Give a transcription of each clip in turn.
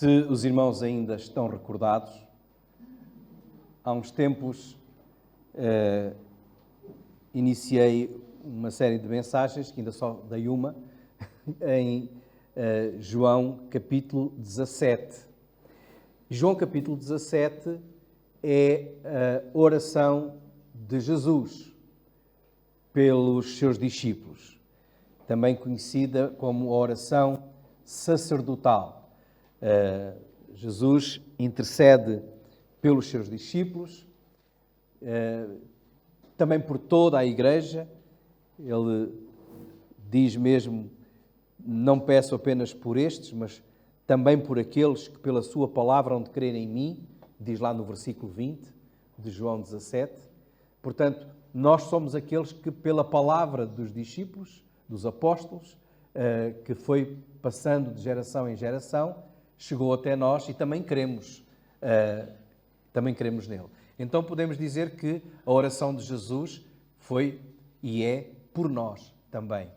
Se os irmãos ainda estão recordados, há uns tempos iniciei uma série de mensagens, que ainda só dei uma, em João capítulo 17. João capítulo 17 é a oração de Jesus pelos seus discípulos, também conhecida como a oração sacerdotal. Jesus intercede pelos seus discípulos, também por toda a Igreja. Ele diz mesmo: não peço apenas por estes, mas também por aqueles que pela sua palavra hão de crer em mim, diz lá no versículo 20 de João 17. Portanto, nós somos aqueles que pela palavra dos discípulos, dos apóstolos, que foi passando de geração em geração, chegou até nós e também cremos nele. Então podemos dizer que a oração de Jesus foi e é por nós também.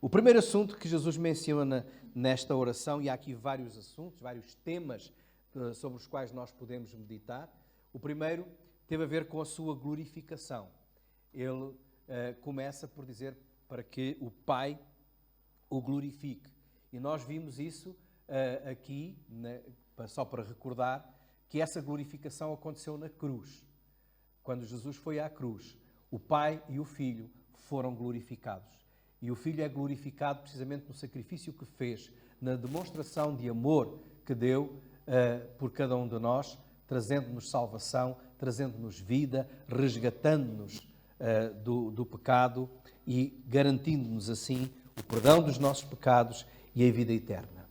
O primeiro assunto que Jesus menciona nesta oração, e há aqui vários assuntos, vários temas sobre os quais nós podemos meditar. O primeiro teve a ver com a sua glorificação. Ele começa por dizer para que o Pai o glorifique. E nós vimos isso aqui, só para recordar, que essa glorificação aconteceu na cruz. Quando Jesus foi à cruz, o Pai e o Filho foram glorificados. E o Filho é glorificado precisamente no sacrifício que fez, na demonstração de amor que deu por cada um de nós, trazendo-nos salvação, trazendo-nos vida, resgatando-nos do pecado e garantindo-nos assim o perdão dos nossos pecados e a vida eterna.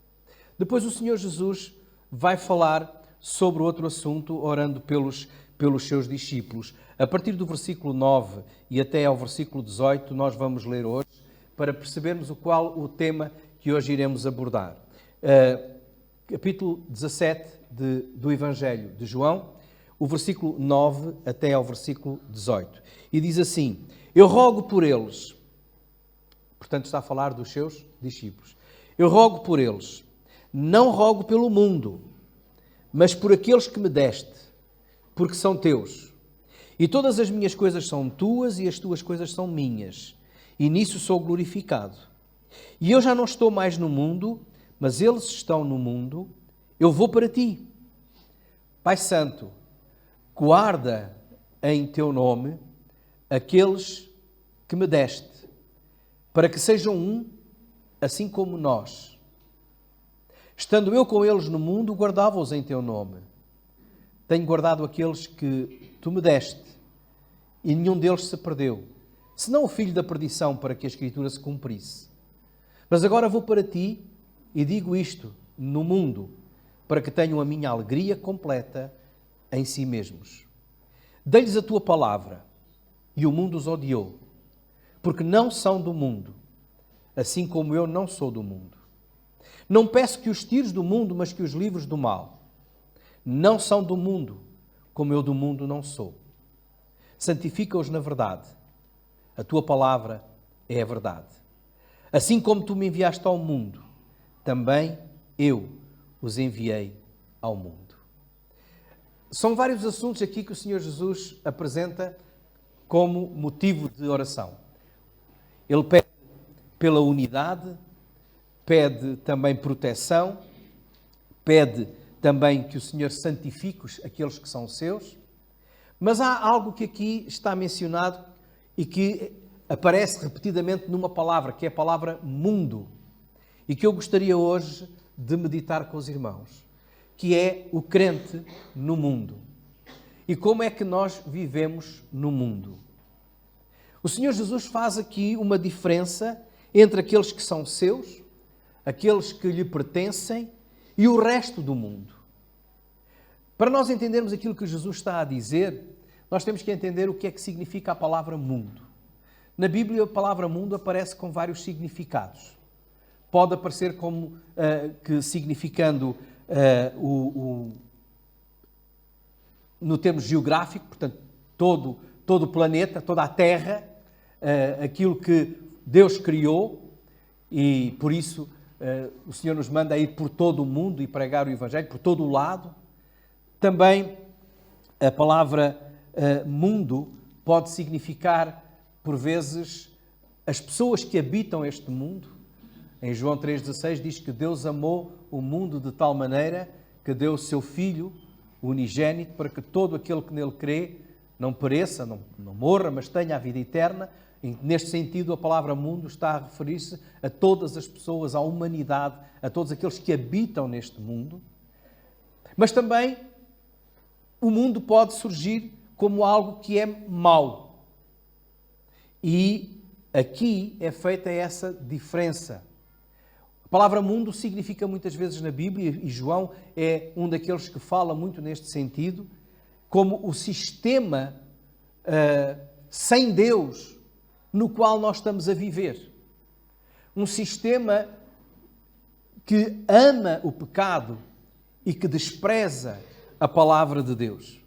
Depois o Senhor Jesus vai falar sobre outro assunto, orando pelos seus discípulos. A partir do versículo 9 e até ao versículo 18, nós vamos ler hoje, para percebermos o tema que hoje iremos abordar. Capítulo 17 do Evangelho de João, o versículo 9 até ao versículo 18. E diz assim: eu rogo por eles, portanto está a falar dos seus discípulos, eu rogo por eles, não rogo pelo mundo, mas por aqueles que me deste, porque são teus. E todas as minhas coisas são tuas e as tuas coisas são minhas, e nisso sou glorificado. E eu já não estou mais no mundo, mas eles estão no mundo, eu vou para ti. Pai Santo, guarda em teu nome aqueles que me deste, para que sejam um, assim como nós. Estando eu com eles no mundo, guardava-os em teu nome. Tenho guardado aqueles que tu me deste, e nenhum deles se perdeu, senão o filho da perdição, para que a Escritura se cumprisse. Mas agora vou para ti e digo isto no mundo, para que tenham a minha alegria completa em si mesmos. Dei-lhes a tua palavra, e o mundo os odiou, porque não são do mundo, assim como eu não sou do mundo. Não peço que os tires do mundo, mas que os livres do mal. Não são do mundo, como eu do mundo não sou. Santifica-os na verdade. A tua palavra é a verdade. Assim como tu me enviaste ao mundo, também eu os enviei ao mundo. São vários assuntos aqui que o Senhor Jesus apresenta como motivo de oração. Ele pede pela unidade, pede também proteção, pede também que o Senhor santifique aqueles que são seus, mas há algo que aqui está mencionado e que aparece repetidamente numa palavra, que é a palavra mundo, e que eu gostaria hoje de meditar com os irmãos, que é o crente no mundo. E como é que nós vivemos no mundo? O Senhor Jesus faz aqui uma diferença entre aqueles que são seus, aqueles que lhe pertencem e o resto do mundo. Para nós entendermos aquilo que Jesus está a dizer, nós temos que entender o que é que significa a palavra mundo. Na Bíblia, a palavra mundo aparece com vários significados. Pode aparecer como significando no termo geográfico, portanto, todo o planeta, toda a Terra, aquilo que Deus criou, e por isso o Senhor nos manda a ir por todo o mundo e pregar o Evangelho, por todo o lado. Também a palavra mundo pode significar, por vezes, as pessoas que habitam este mundo. Em João 3,16 diz que Deus amou o mundo de tal maneira que deu o seu Filho unigênito para que todo aquele que nele crê não pereça, não morra, mas tenha a vida eterna. E, neste sentido, a palavra mundo está a referir-se a todas as pessoas, à humanidade, a todos aqueles que habitam neste mundo. Mas também o mundo pode surgir como algo que é mau. E aqui é feita essa diferença. A palavra mundo significa muitas vezes na Bíblia, e João é um daqueles que fala muito neste sentido, como o sistema sem Deus no qual nós estamos a viver. Um sistema que ama o pecado e que despreza a palavra de Deus.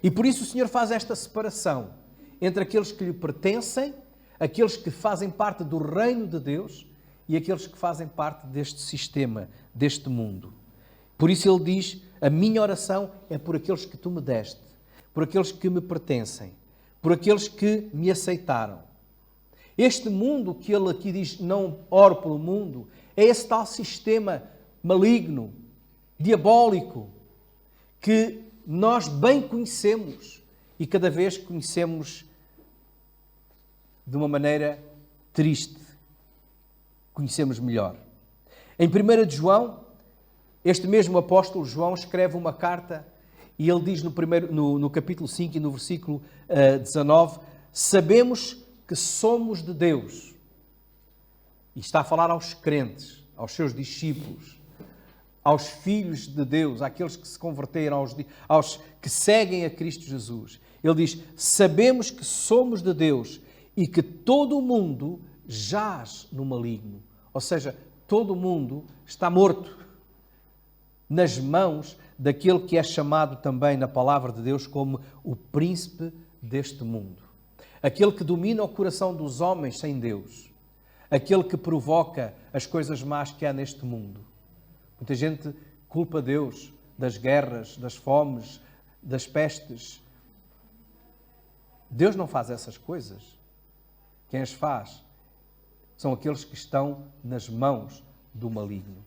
E por isso o Senhor faz esta separação entre aqueles que lhe pertencem, aqueles que fazem parte do reino de Deus e aqueles que fazem parte deste sistema, deste mundo. Por isso ele diz, a minha oração é por aqueles que tu me deste, por aqueles que me pertencem, por aqueles que me aceitaram. Este mundo que ele aqui diz, não oro pelo mundo, é esse tal sistema maligno, diabólico, que nós bem conhecemos e cada vez conhecemos de uma maneira triste. Conhecemos melhor. Em 1 de João, este mesmo apóstolo João escreve uma carta e ele diz no capítulo 5 e no versículo 19, sabemos que somos de Deus. E está a falar aos crentes, aos seus discípulos, aos filhos de Deus, àqueles que se converteram, aos que seguem a Cristo Jesus. Ele diz, sabemos que somos de Deus e que todo o mundo jaz no maligno. Ou seja, todo o mundo está morto nas mãos daquele que é chamado também na palavra de Deus como o príncipe deste mundo. Aquele que domina o coração dos homens sem Deus. Aquele que provoca as coisas más que há neste mundo. Muita gente culpa Deus das guerras, das fomes, das pestes. Deus não faz essas coisas. Quem as faz são aqueles que estão nas mãos do maligno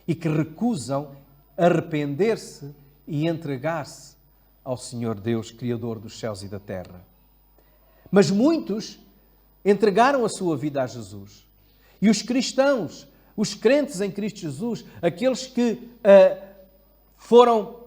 e que recusam arrepender-se e entregar-se ao Senhor Deus, Criador dos céus e da terra. Mas muitos entregaram a sua vida a Jesus. E os cristãos, os crentes em Cristo Jesus, aqueles que foram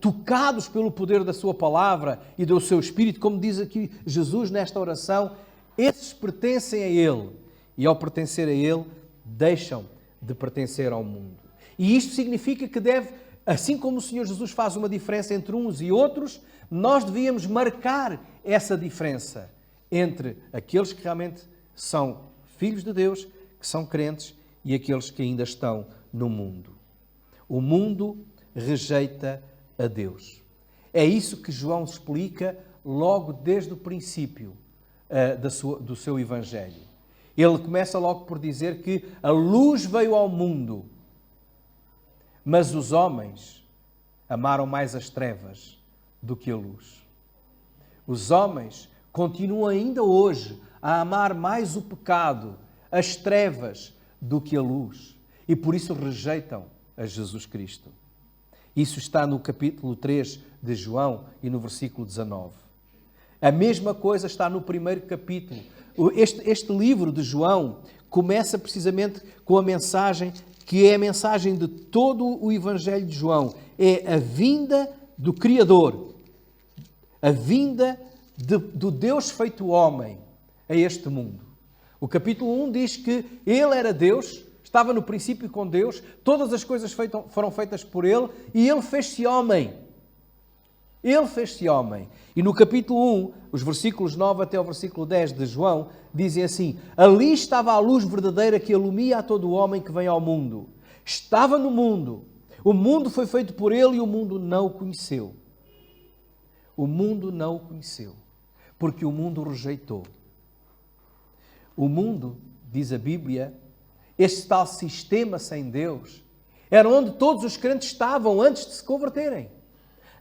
tocados pelo poder da sua palavra e do seu Espírito, como diz aqui Jesus nesta oração, esses pertencem a Ele. E ao pertencer a Ele, deixam de pertencer ao mundo. E isto significa que assim como o Senhor Jesus faz uma diferença entre uns e outros, nós devíamos marcar essa diferença entre aqueles que realmente são filhos de Deus, que são crentes, e aqueles que ainda estão no mundo. O mundo rejeita a Deus. É isso que João explica logo desde o princípio do seu Evangelho. Ele começa logo por dizer que a luz veio ao mundo, mas os homens amaram mais as trevas do que a luz. Os homens continuam ainda hoje a amar mais o pecado, as trevas, do que a luz. E por isso rejeitam a Jesus Cristo. Isso está no capítulo 3 de João e no versículo 19. A mesma coisa está no primeiro capítulo. Este livro de João começa precisamente com a mensagem que é a mensagem de todo o Evangelho de João. É a vinda do Criador, a vinda do Deus feito homem a este mundo. O capítulo 1 diz que Ele era Deus, estava no princípio com Deus, todas as coisas foram feitas por Ele e Ele fez-se homem. Ele fez-se homem. E no capítulo 1, os versículos 9 até o versículo 10 de João, dizem assim: ali estava a luz verdadeira que ilumina a todo o homem que vem ao mundo. Estava no mundo. O mundo foi feito por Ele e o mundo não o conheceu. O mundo não o conheceu, porque o mundo o rejeitou. O mundo, diz a Bíblia, este tal sistema sem Deus, era onde todos os crentes estavam antes de se converterem,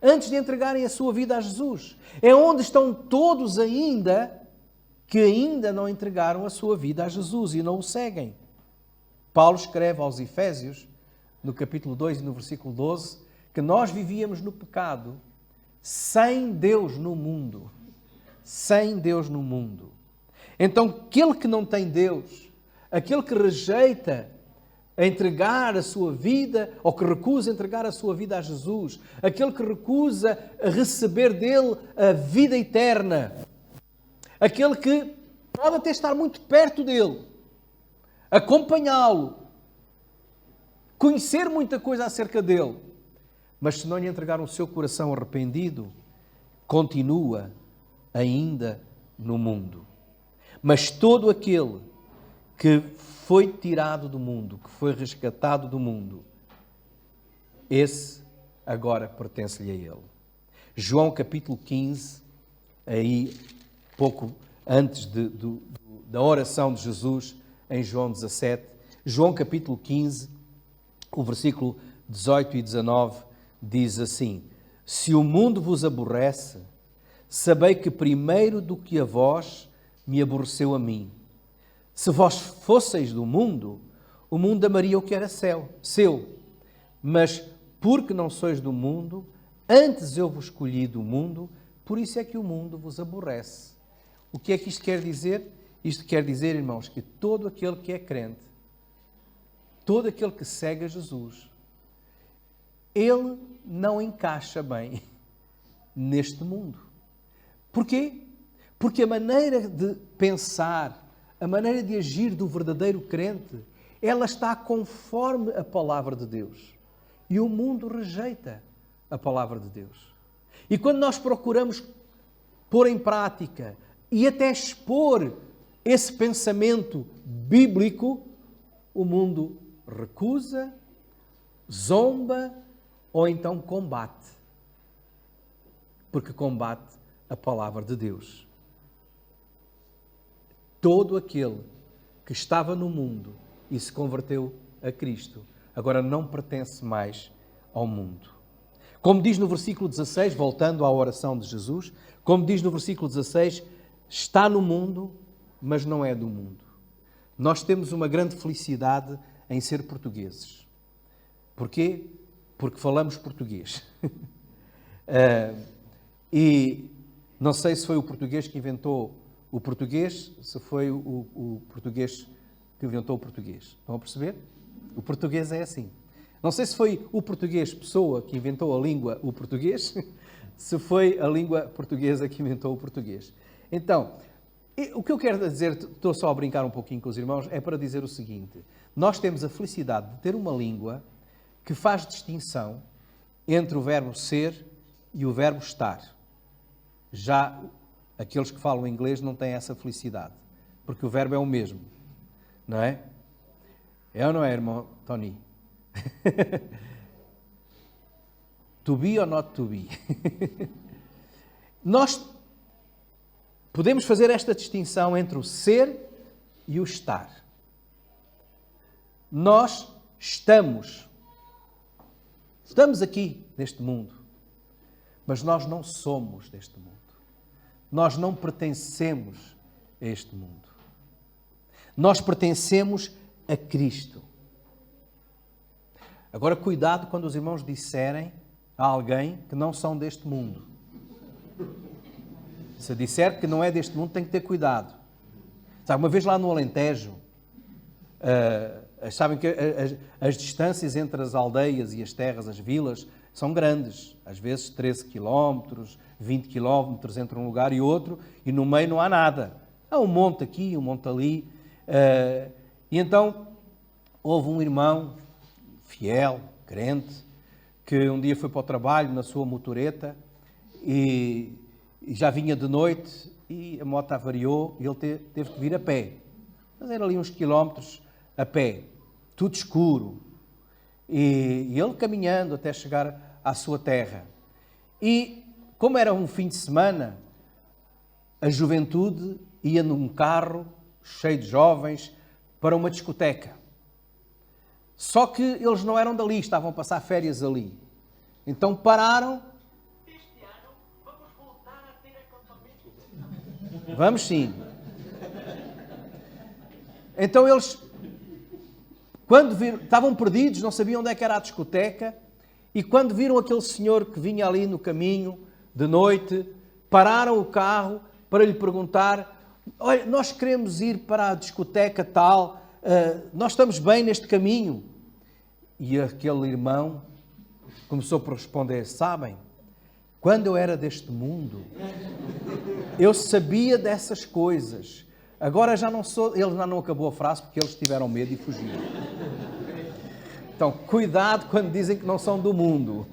antes de entregarem a sua vida a Jesus. É onde estão todos ainda que ainda não entregaram a sua vida a Jesus e não o seguem. Paulo escreve aos Efésios, no capítulo 2 e no versículo 12, que nós vivíamos no pecado sem Deus no mundo. Sem Deus no mundo. Então, aquele que não tem Deus, aquele que rejeita entregar a sua vida, ou que recusa entregar a sua vida a Jesus, aquele que recusa receber dele a vida eterna, aquele que pode até estar muito perto dele, acompanhá-lo, conhecer muita coisa acerca dele, mas se não lhe entregar o seu coração arrependido, continua ainda no mundo. Mas todo aquele que foi tirado do mundo, que foi resgatado do mundo, esse agora pertence-lhe a ele. João capítulo 15, aí pouco antes da oração de Jesus, em João 17, João capítulo 15, o versículo 18 e 19, diz assim: se o mundo vos aborrece, sabei que primeiro do que a vós me aborreceu a mim. Se vós fosseis do mundo, o mundo amaria o que era seu. Mas porque não sois do mundo, antes eu vos escolhi do mundo, por isso é que o mundo vos aborrece. O que é que isto quer dizer? Isto quer dizer, irmãos, que todo aquele que é crente, todo aquele que segue a Jesus, ele não encaixa bem neste mundo. Porquê? Porque a maneira de pensar, a maneira de agir do verdadeiro crente, ela está conforme a palavra de Deus. E o mundo rejeita a palavra de Deus. E quando nós procuramos pôr em prática e até expor esse pensamento bíblico, o mundo recusa, zomba ou então combate. Porque combate a palavra de Deus. Todo aquele que estava no mundo e se converteu a Cristo, agora não pertence mais ao mundo. Como diz no versículo 16, voltando à oração de Jesus, como diz no versículo 16, está no mundo, mas não é do mundo. Nós temos uma grande felicidade em ser portugueses. Porquê? Porque falamos português. E não sei se foi o português que inventou o português, se foi o português que inventou o português. Estão a perceber? O português é assim. Não sei se foi o português pessoa que inventou a língua, o português, se foi a língua portuguesa que inventou o português. Então, o que eu quero dizer, estou só a brincar um pouquinho com os irmãos, é para dizer o seguinte: nós temos a felicidade de ter uma língua que faz distinção entre o verbo ser e o verbo estar. Já aqueles que falam inglês não têm essa felicidade, porque o verbo é o mesmo, não é? É ou não é, irmão Tony? To be or not to be? Nós podemos fazer esta distinção entre o ser e o estar. Nós estamos aqui neste mundo, mas nós não somos deste mundo. Nós não pertencemos a este mundo. Nós pertencemos a Cristo. Agora, cuidado quando os irmãos disserem a alguém que não são deste mundo. Se disser que não é deste mundo, tem que ter cuidado. Sabe, uma vez lá no Alentejo, sabem que as distâncias entre as aldeias e as terras, as vilas, são grandes. Às vezes 13 quilómetros, 20 quilómetros entre um lugar e outro, e no meio não há nada. Há um monte aqui, um monte ali. E então, houve um irmão fiel, crente, que um dia foi para o trabalho na sua motoreta e já vinha de noite e a moto avariou e ele teve que vir a pé. Mas era ali uns quilómetros a pé, tudo escuro. E ele caminhando até chegar à sua terra. E como era um fim de semana, a juventude ia num carro cheio de jovens para uma discoteca. Só que eles não eram dali, estavam a passar férias ali. Então pararam. Este ano vamos voltar a ter acampamento. Vamos sim. Então eles, quando viram, estavam perdidos, não sabiam onde é que era a discoteca, e quando viram aquele senhor que vinha ali no caminho, de noite, pararam o carro para lhe perguntar: olha, nós queremos ir para a discoteca tal, nós estamos bem neste caminho. E aquele irmão começou por responder: sabem, quando eu era deste mundo, eu sabia dessas coisas. Agora já não sou... Ele já não acabou a frase porque eles tiveram medo e fugiram. Então, cuidado quando dizem que não são do mundo.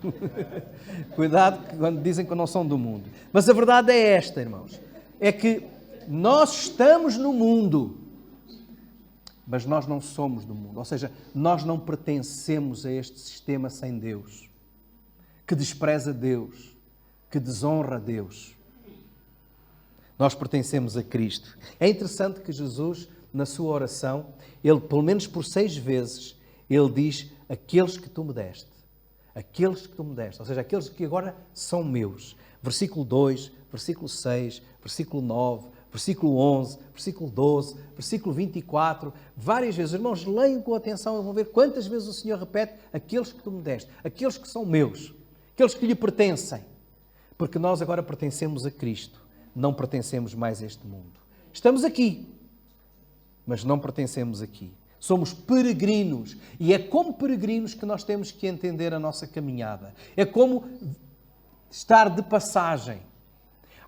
Cuidado quando dizem que não são do mundo. Mas a verdade é esta, irmãos. É que nós estamos no mundo, mas nós não somos do mundo. Ou seja, nós não pertencemos a este sistema sem Deus, que despreza Deus, que desonra Deus. Nós pertencemos a Cristo. É interessante que Jesus, na sua oração, ele, pelo menos por 6 vezes, ele diz: aqueles que tu me deste. Aqueles que tu me deste. Ou seja, aqueles que agora são meus. Versículo 2, versículo 6, versículo 9, versículo 11, versículo 12, versículo 24. Várias vezes. Irmãos, leiam com atenção e vão ver quantas vezes o Senhor repete: aqueles que tu me deste. Aqueles que são meus. Aqueles que lhe pertencem. Porque nós agora pertencemos a Cristo. Não pertencemos mais a este mundo. Estamos aqui, mas não pertencemos aqui. Somos peregrinos. E é como peregrinos que nós temos que entender a nossa caminhada. É como estar de passagem.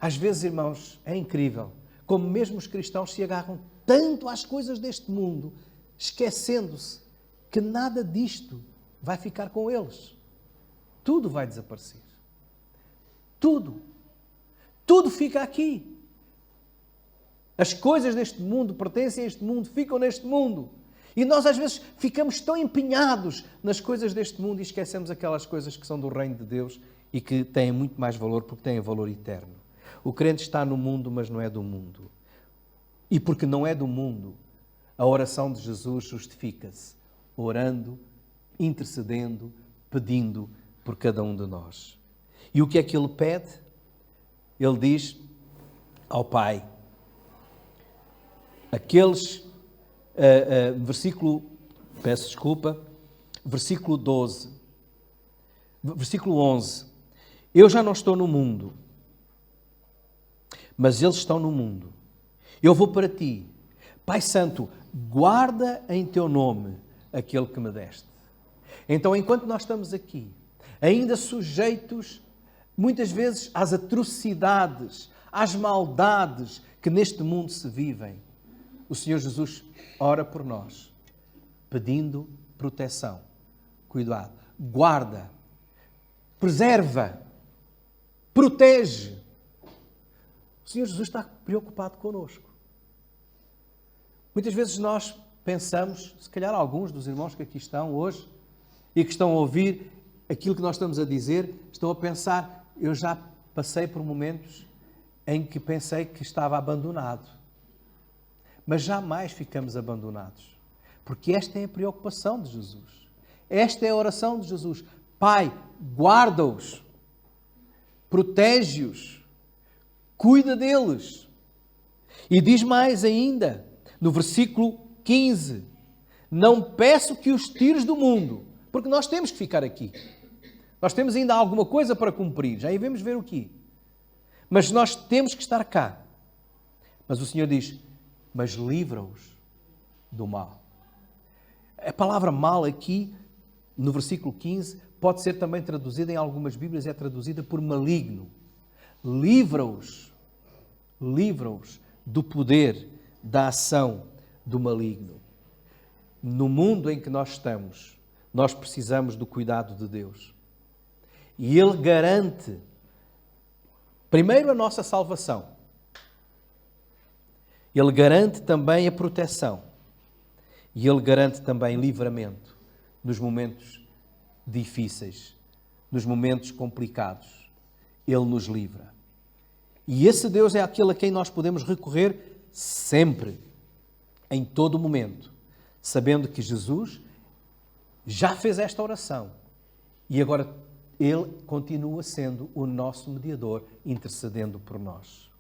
Às vezes, irmãos, é incrível como mesmo os cristãos se agarram tanto às coisas deste mundo, esquecendo-se que nada disto vai ficar com eles. Tudo vai desaparecer. Tudo. Tudo fica aqui. As coisas deste mundo pertencem a este mundo, ficam neste mundo. E nós às vezes ficamos tão empenhados nas coisas deste mundo e esquecemos aquelas coisas que são do reino de Deus e que têm muito mais valor porque têm valor eterno. O crente está no mundo, mas não é do mundo. E porque não é do mundo, a oração de Jesus justifica-se, orando, intercedendo, pedindo por cada um de nós. E o que é que ele pede? Ele diz ao Pai, versículo 12, versículo 11, eu já não estou no mundo, mas eles estão no mundo. Eu vou para ti. Pai Santo, guarda em teu nome aquele que me deste. Então, enquanto nós estamos aqui, ainda sujeitos muitas vezes às atrocidades, às maldades que neste mundo se vivem, o Senhor Jesus ora por nós, pedindo proteção, cuidado, guarda, preserva, protege. O Senhor Jesus está preocupado connosco. Muitas vezes nós pensamos, se calhar alguns dos irmãos que aqui estão hoje e que estão a ouvir aquilo que nós estamos a dizer, estão a pensar: eu já passei por momentos em que pensei que estava abandonado. Mas jamais ficamos abandonados. Porque esta é a preocupação de Jesus. Esta é a oração de Jesus. Pai, guarda-os, protege-os, cuida deles. E diz mais ainda, no versículo 15, não peço que os tires do mundo, porque nós temos que ficar aqui. Nós temos ainda alguma coisa para cumprir, já vamos ver o quê. Mas nós temos que estar cá. Mas o Senhor diz, mas livra-os do mal. A palavra mal aqui, no versículo 15, pode ser também traduzida em algumas Bíblias, é traduzida por maligno. Livra-os do poder, da ação do maligno. No mundo em que nós estamos, nós precisamos do cuidado de Deus. E Ele garante, primeiro, a nossa salvação. Ele garante também a proteção. E Ele garante também livramento nos momentos difíceis, nos momentos complicados. Ele nos livra. E esse Deus é aquele a quem nós podemos recorrer sempre, em todo momento, sabendo que Jesus já fez esta oração e agora Ele continua sendo o nosso mediador, intercedendo por nós.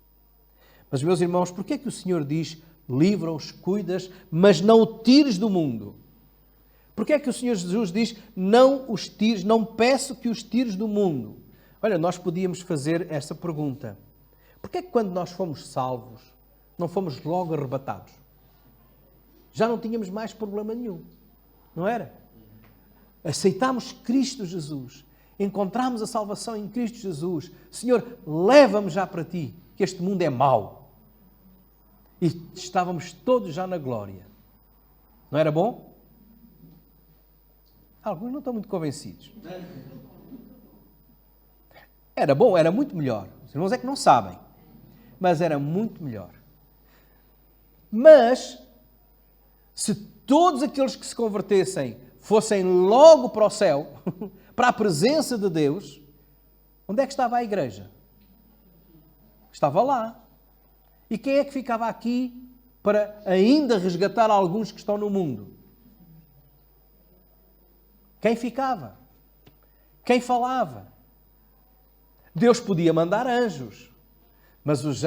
Mas, meus irmãos, porquê é que o Senhor diz, livra-os, cuidas, mas não o tires do mundo? Porquê é que o Senhor Jesus diz, não os tires, não peço que os tires do mundo? Olha, nós podíamos fazer essa pergunta. Porquê é que quando nós fomos salvos, não fomos logo arrebatados? Já não tínhamos mais problema nenhum, não era? Aceitámos Cristo Jesus, encontramos a salvação em Cristo Jesus. Senhor, leva-me já para Ti, que este mundo é mau. E estávamos todos já na glória. Não era bom? Alguns não estão muito convencidos. Era bom, era muito melhor. Os irmãos é que não sabem. Mas era muito melhor. Mas, se todos aqueles que se convertessem fossem logo para o céu, para a presença de Deus, onde é que estava a igreja? Estava lá. E quem é que ficava aqui para ainda resgatar alguns que estão no mundo? Quem ficava? Quem falava? Deus podia mandar anjos, mas os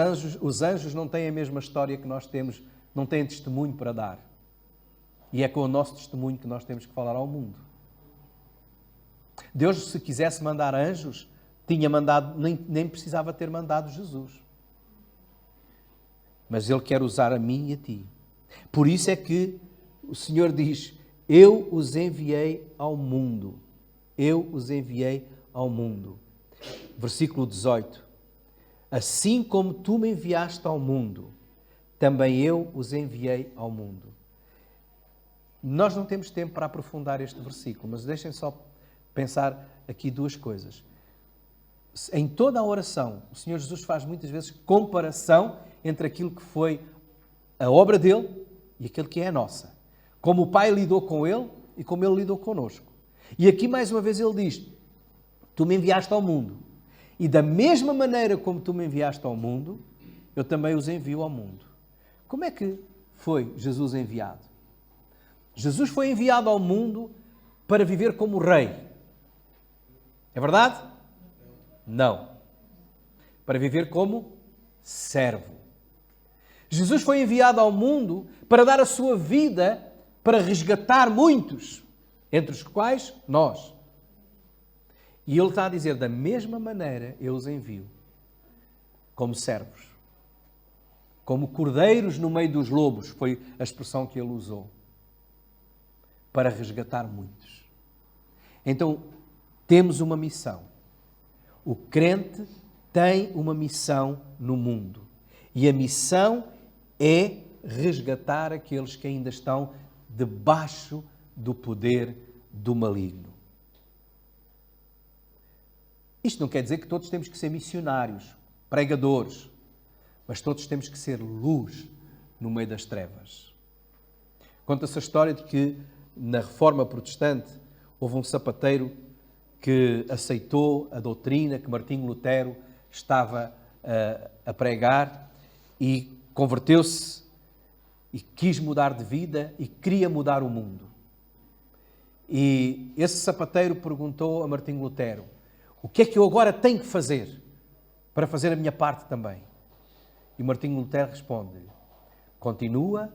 anjos não têm a mesma história que nós temos, não têm testemunho para dar. E é com o nosso testemunho que nós temos que falar ao mundo. Deus, se quisesse mandar anjos, tinha mandado, nem precisava ter mandado Jesus. Mas Ele quer usar a mim e a ti. Por isso é que o Senhor diz, eu os enviei ao mundo. Eu os enviei ao mundo. Versículo 18. Assim como tu me enviaste ao mundo, também eu os enviei ao mundo. Nós não temos tempo para aprofundar este versículo, mas deixem só pensar aqui duas coisas. Em toda a oração, o Senhor Jesus faz muitas vezes comparação entre aquilo que foi a obra dele e aquilo que é a nossa. Como o Pai lidou com ele e como ele lidou connosco. E aqui mais uma vez ele diz, tu me enviaste ao mundo. E da mesma maneira como tu me enviaste ao mundo, eu também os envio ao mundo. Como é que foi Jesus enviado? Jesus foi enviado ao mundo para viver como rei. É verdade? Não. Para viver como servo. Jesus foi enviado ao mundo para dar a sua vida para resgatar muitos, entre os quais nós. E Ele está a dizer, da mesma maneira eu os envio, como servos, como cordeiros no meio dos lobos, foi a expressão que Ele usou, para resgatar muitos. Então, temos uma missão. O crente tem uma missão no mundo. E a missão é resgatar aqueles que ainda estão debaixo do poder do maligno. Isto não quer dizer que todos temos que ser missionários, pregadores, mas todos temos que ser luz no meio das trevas. Conta-se a história de que na Reforma Protestante houve um sapateiro que aceitou a doutrina que Martinho Lutero estava a pregar e converteu-se e quis mudar de vida e queria mudar o mundo. E esse sapateiro perguntou a Martinho Lutero, o que é que eu agora tenho que fazer para fazer a minha parte também? E Martinho Lutero responde-lhe, continua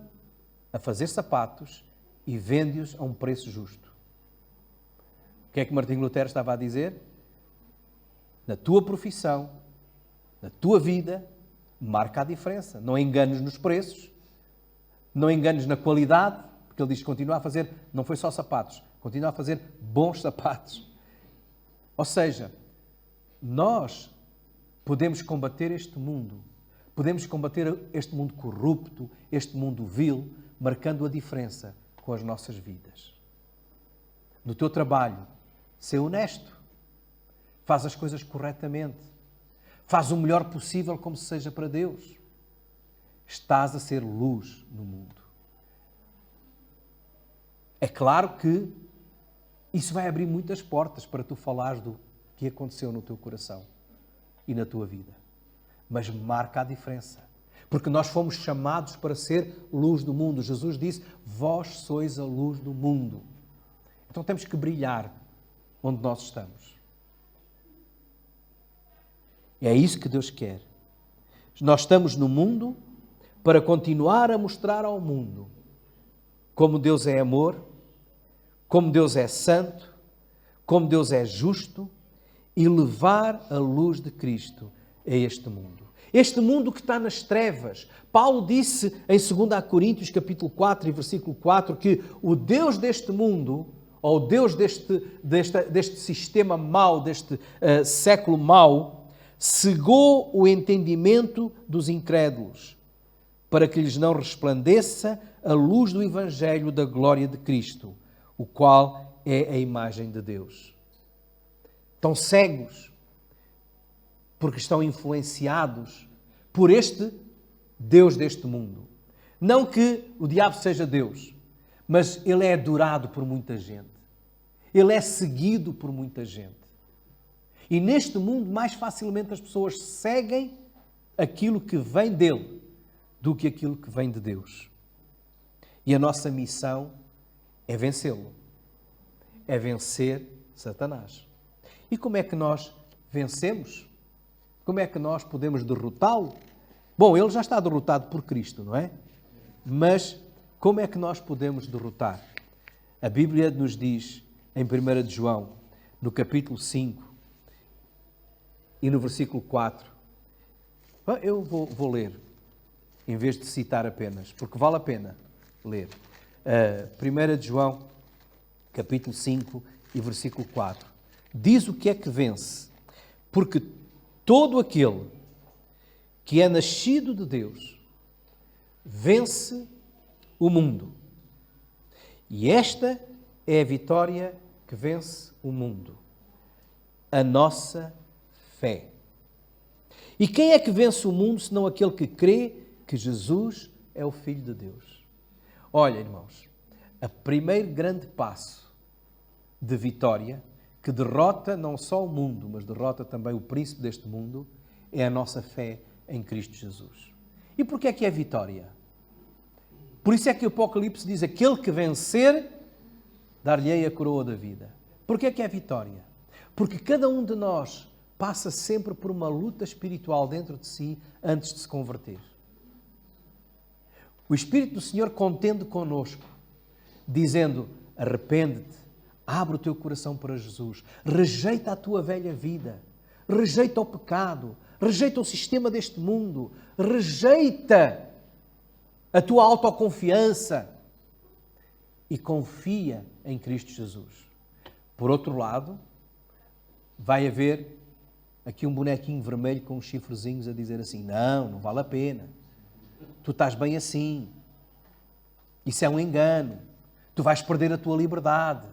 a fazer sapatos e vende-os a um preço justo. O que é que Martinho Lutero estava a dizer? Na tua profissão, na tua vida, marca a diferença. Não enganes nos preços, não enganes na qualidade, porque ele diz que continua a fazer, não foi só sapatos, continua a fazer bons sapatos. Ou seja, nós podemos combater este mundo, podemos combater este mundo corrupto, este mundo vil, marcando a diferença com as nossas vidas. No teu trabalho, ser honesto, faz as coisas corretamente, faz o melhor possível como se seja para Deus. Estás a ser luz no mundo. É claro que isso vai abrir muitas portas para tu falares do que aconteceu no teu coração e na tua vida. Mas marca a diferença. Porque nós fomos chamados para ser luz do mundo. Jesus disse, vós sois a luz do mundo. Então temos que brilhar onde nós estamos. E é isso que Deus quer. Nós estamos no mundo para continuar a mostrar ao mundo como Deus é amor, como Deus é santo, como Deus é justo e levar a luz de Cristo a este mundo. Este mundo que está nas trevas. Paulo disse em 2 Coríntios, capítulo 4 e versículo 4, que o Deus deste mundo, ou o Deus deste sistema mau, deste século mau, cegou o entendimento dos incrédulos, para que lhes não resplandeça a luz do Evangelho da glória de Cristo, o qual é a imagem de Deus. Estão cegos, porque estão influenciados por este Deus deste mundo. Não que o diabo seja Deus, mas ele é adorado por muita gente. Ele é seguido por muita gente. E neste mundo, mais facilmente as pessoas seguem aquilo que vem dele do que aquilo que vem de Deus. E a nossa missão é vencê-lo. É vencer Satanás. E como é que nós vencemos? Como é que nós podemos derrotá-lo? Bom, ele já está derrotado por Cristo, não é? Mas como é que nós podemos derrotar? A Bíblia nos diz, em 1 de João, no capítulo 5 e no versículo 4, eu vou ler, em vez de citar apenas, porque vale a pena ler. 1 de João, capítulo 5 e versículo 4. Diz o que é que vence. Porque todo aquele que é nascido de Deus vence o mundo. E esta é a vitória que vence o mundo. A nossa fé. E quem é que vence o mundo senão aquele que crê que Jesus é o Filho de Deus? Olha, irmãos, o primeiro grande passo de vitória, que derrota não só o mundo, mas derrota também o príncipe deste mundo, é a nossa fé em Cristo Jesus. E porquê é que é vitória? Por isso é que o Apocalipse diz, aquele que vencer, dar-lhe-ei a coroa da vida. Porquê é que é vitória? Porque cada um de nós passa sempre por uma luta espiritual dentro de si antes de se converter. O Espírito do Senhor contende connosco, dizendo, arrepende-te, abre o teu coração para Jesus, rejeita a tua velha vida, rejeita o pecado, rejeita o sistema deste mundo, rejeita a tua autoconfiança e confia em Cristo Jesus. Por outro lado, vai haver aqui um bonequinho vermelho com uns chifrezinhos a dizer assim, não vale a pena, tu estás bem assim, isso é um engano, tu vais perder a tua liberdade,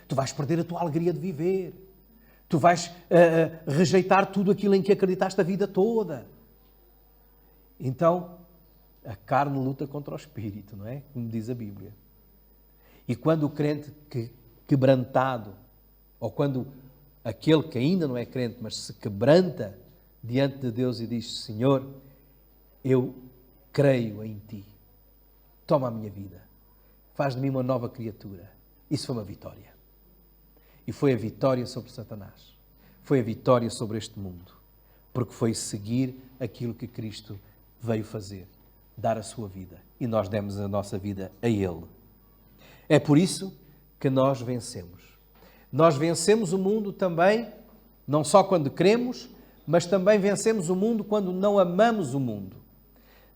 tu vais perder a tua alegria de viver, tu vais rejeitar tudo aquilo em que acreditaste a vida toda. Então, a carne luta contra o espírito, não é? Como diz a Bíblia. E quando o crente quebrantado, ou quando aquele que ainda não é crente, mas se quebranta diante de Deus e diz, Senhor, eu creio em Ti, toma a minha vida, faz de mim uma nova criatura. Isso foi uma vitória. E foi a vitória sobre Satanás. Foi a vitória sobre este mundo. Porque foi seguir aquilo que Cristo veio fazer. Dar a sua vida. E nós demos a nossa vida a Ele. É por isso que nós vencemos. Nós vencemos o mundo também, não só quando cremos, mas também vencemos o mundo quando não amamos o mundo.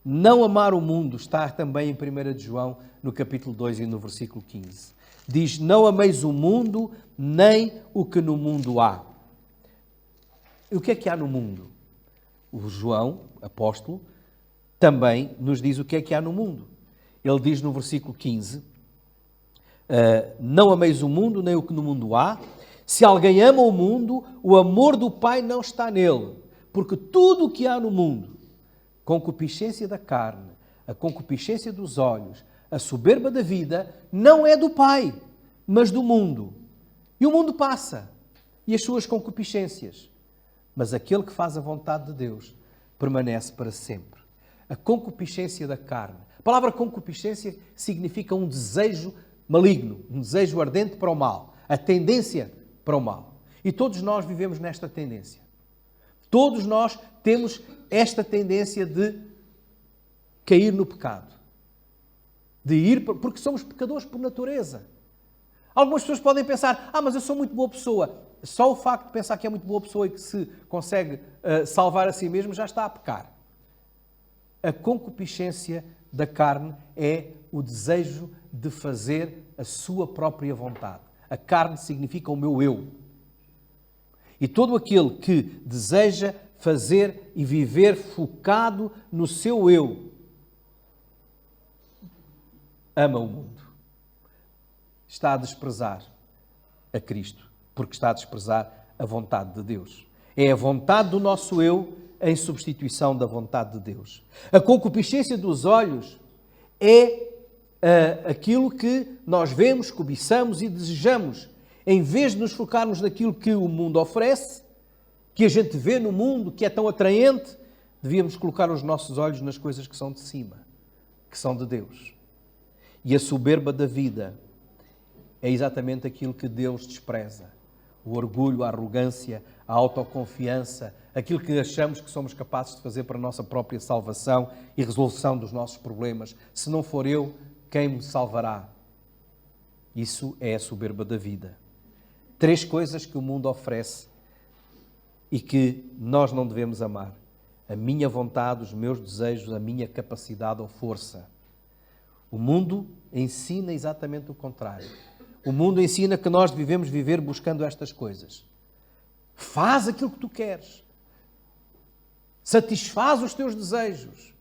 Não amar o mundo está também em 1 de João, no capítulo 2 e no versículo 15. Diz, não ameis o mundo, nem o que no mundo há. E o que é que há no mundo? O João, apóstolo, também nos diz o que é que há no mundo. Ele diz no versículo 15, não ameis o mundo, nem o que no mundo há. Se alguém ama o mundo, o amor do Pai não está nele. Porque tudo o que há no mundo, concupiscência da carne, a concupiscência dos olhos, a soberba da vida, não é do Pai, mas do mundo. E o mundo passa, e as suas concupiscências. Mas aquele que faz a vontade de Deus permanece para sempre. A concupiscência da carne. A palavra concupiscência significa um desejo maligno, um desejo ardente para o mal. a tendência para o mal. E todos nós vivemos nesta tendência. Todos nós temos esta tendência de cair no pecado. De ir, porque somos pecadores por natureza. Algumas pessoas podem pensar, mas eu sou muito boa pessoa. Só o facto de pensar que é muito boa pessoa e que se consegue salvar a si mesmo já está a pecar. A concupiscência da carne é o desejo de fazer a sua própria vontade. A carne significa o meu eu. E todo aquele que deseja fazer e viver focado no seu eu, ama o mundo. Está a desprezar a Cristo, porque está a desprezar a vontade de Deus. É a vontade do nosso eu em substituição da vontade de Deus. A concupiscência dos olhos é aquilo que nós vemos, cobiçamos e desejamos. Em vez de nos focarmos naquilo que o mundo oferece, que a gente vê no mundo, que é tão atraente, devíamos colocar os nossos olhos nas coisas que são de cima, que são de Deus. E a soberba da vida é exatamente aquilo que Deus despreza. O orgulho, a arrogância, a autoconfiança, aquilo que achamos que somos capazes de fazer para a nossa própria salvação e resolução dos nossos problemas. Se não for eu, quem me salvará? Isso é a soberba da vida. 3 coisas que o mundo oferece e que nós não devemos amar. A minha vontade, os meus desejos, a minha capacidade ou força. O mundo ensina exatamente o contrário. O mundo ensina que nós devemos viver buscando estas coisas. Faz aquilo que tu queres. Satisfaz os teus desejos.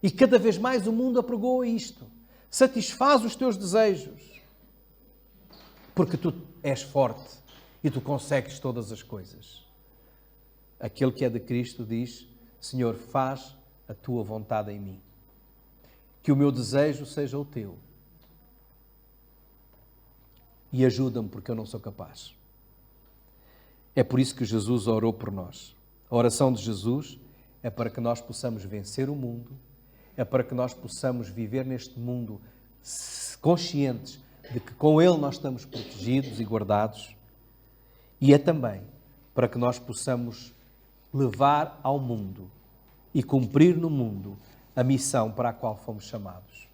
E cada vez mais o mundo apregoa isto. Satisfaz os teus desejos. Porque tu és forte e tu consegues todas as coisas. Aquele que é de Cristo diz, Senhor, faz a tua vontade em mim. Que o meu desejo seja o teu. E ajuda-me porque eu não sou capaz. É por isso que Jesus orou por nós. A oração de Jesus é para que nós possamos vencer o mundo, é para que nós possamos viver neste mundo conscientes de que com Ele nós estamos protegidos e guardados, e é também para que nós possamos levar ao mundo e cumprir no mundo a missão para a qual fomos chamados.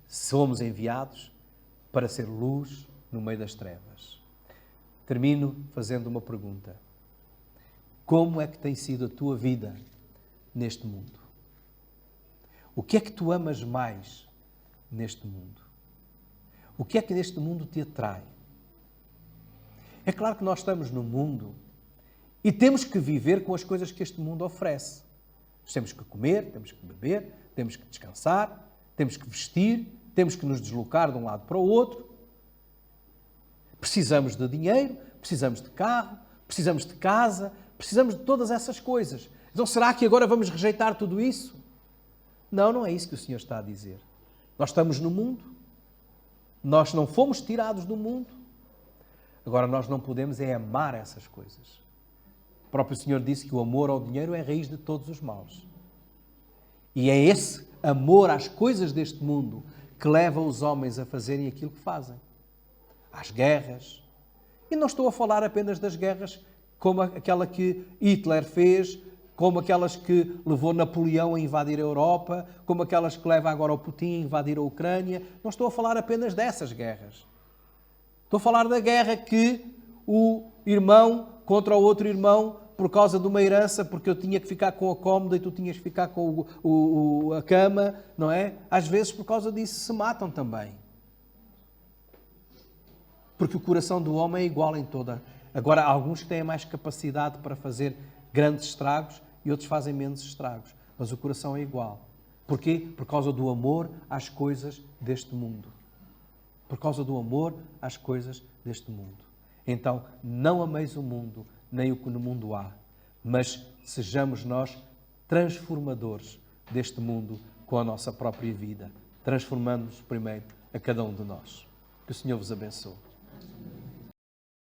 Somos enviados para ser luz no meio das trevas. Termino fazendo uma pergunta. Como é que tem sido a tua vida neste mundo? O que é que tu amas mais neste mundo? O que é que neste mundo te atrai? É claro que nós estamos no mundo e temos que viver com as coisas que este mundo oferece. Temos que comer, temos que beber, temos que descansar, temos que vestir, temos que nos deslocar de um lado para o outro. Precisamos de dinheiro, precisamos de carro, precisamos de casa, precisamos de todas essas coisas. Então será que agora vamos rejeitar tudo isso? Não, não é isso que o Senhor está a dizer. Nós estamos no mundo, nós não fomos tirados do mundo, agora nós não podemos é amar essas coisas. O próprio Senhor disse que o amor ao dinheiro é a raiz de todos os males. E é esse amor às coisas deste mundo que leva os homens a fazerem aquilo que fazem. Às guerras. E não estou a falar apenas das guerras como aquela que Hitler fez, como aquelas que levou Napoleão a invadir a Europa, como aquelas que leva agora o Putin a invadir a Ucrânia. Não estou a falar apenas dessas guerras. Estou a falar da guerra que o irmão contra o outro irmão, por causa de uma herança, porque eu tinha que ficar com a cómoda e tu tinhas que ficar com a cama, não é? Às vezes, por causa disso, se matam também. Porque o coração do homem é igual em toda. Agora, há alguns que têm mais capacidade para fazer grandes estragos e outros fazem menos estragos. Mas o coração é igual. Porquê? Por causa do amor às coisas deste mundo. Por causa do amor às coisas deste mundo. Então, não ameis o mundo, nem o que no mundo há, mas sejamos nós transformadores deste mundo com a nossa própria vida, transformando-nos primeiro a cada um de nós. Que o Senhor vos abençoe.